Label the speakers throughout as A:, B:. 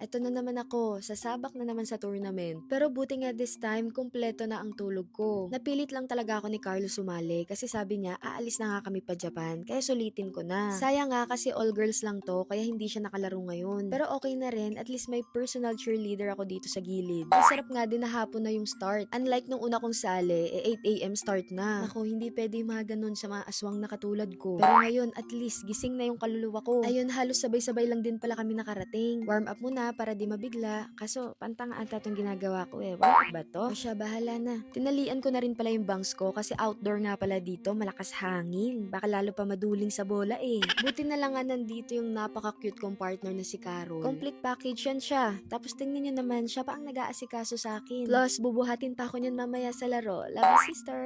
A: Eto na naman ako, sasabak na naman sa tournament. Pero buti nga this time, kumpleto na ang tulog ko. Napilit lang talaga ako ni Carlo sumali kasi sabi niya, aalis na nga kami pa Japan, kaya sulitin ko na. Sayang nga kasi all girls lang to, kaya hindi siya nakalaro ngayon. Pero okay na rin, at least may personal cheerleader ako dito sa gilid. Masarap nga din na hapon na yung start. Unlike nung una kong sali, 8 AM start na. Naku, hindi pwede mga ganun sa mga aswang na katulad ko. Pero ngayon, at least, gising na yung kaluluwa ko. Ayun, halos sabay-sabay lang din pala kami nakarating. Warm up muna para di mabigla. Kaso, pantang ata tong ginagawa ko eh. Warm up ba to? O siya, bahala na. Tinalian ko na rin pala yung bangs ko kasi outdoor nga pala dito, malakas hangin. Baka lalo pa maduling sa bola eh. Buti na lang nga nandito yung napaka-cute kong partner na si Carol. Complete package yan siya. Tapos tingnan nyo naman, siya pa ang nag-aasikaso sa akin. Plus, bubuhatin pa ako niyan mamaya sa laro. Love you, sister!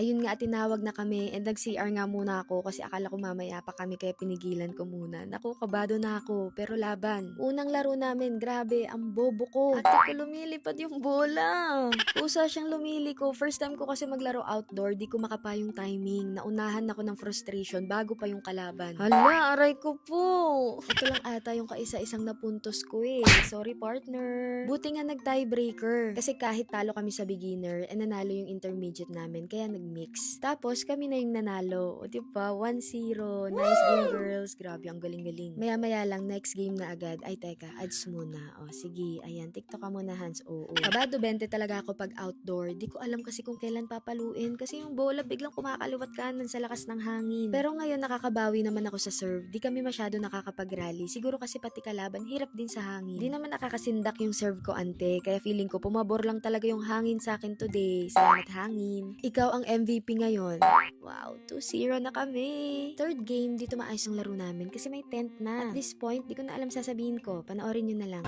A: Ayun nga, tinawag na kami and nag-CR nga muna ako kasi akala ko mamaya pa kami kaya pinigilan ko muna. Naku, kabado na ako. Pero laban. Unang laro namin, grabe, ang bobo ko. Ate ko lumilipad yung bola. Usa siyang lumiliko. First time ko kasi maglaro outdoor, di ko makapa yung timing. Naunahan ako ng frustration bago pa yung kalaban. Hala, aray ko po. Ito lang ata yung kaisa-isang napuntos ko eh. Sorry partner. Buti nga nag-tiebreaker. Kasi kahit talo kami sa beginner, nanalo yung intermediate namin, kaya nag-mix. Tapos kami na yung nanalo. O diba, 1-0. Nice game girls. Grabe, ang galing-galing. Maya-maya lang, next game na agad. Ay teka, ads muna. O sige, ayan, TikTok ka muna Hans. Oo. Kabado 20 talaga ako pag outdoor. Di ko alam kasi kung kailan papaluin. Kasi yung bola biglang kumakaliwat kanan sa lakas ng hangin. Pero ngayon nakakabawi naman ako sa serve. Di kami masyado nakakapag-rally. Siguro kasi pati kalaban, hirap din sa hangin. Di naman nakakasindak yung serve ko ante. Kaya feeling ko pumabor lang talaga yung hangin sa akin today. Salamat hangin. Ikaw ang MVP ngayon. Wow, 2-0 na kami. Third game, dito maayos ang laro namin kasi may tent na. At this point, di ko na alam sasabihin ko. Panoorin nyo na lang.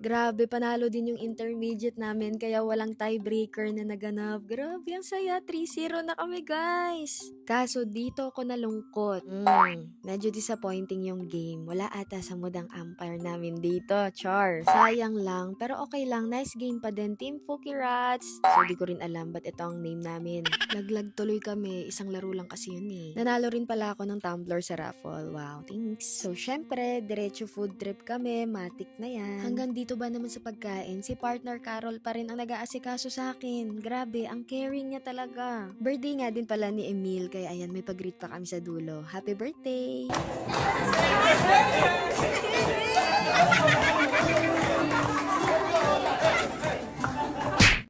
A: Grabe, panalo din yung intermediate namin kaya walang tiebreaker na naganap. Grabe, ang saya. 3-0 na kami, guys. Kaso dito ako nalungkot. Medyo disappointing yung game. Wala ata sa mood ang umpire namin dito. Char. Sayang lang, pero okay lang. Nice game pa din. Team Fuki Rats. So, di ko rin alam ba't ito ang name namin. Laglag tuloy kami. Isang laro lang kasi yun eh. Nanalo rin pala ako ng tumbler sa raffle. Wow, thanks. So, syempre, diretso food trip kami. Matik na yan. Hanggang dito ba naman sa pagkain, si partner Carol pa rin ang nag-aasikaso sa akin. Grabe, ang caring niya talaga. Birthday nga din pala ni Emil, kaya ayan, may pag-greet pa kami sa dulo. Happy birthday!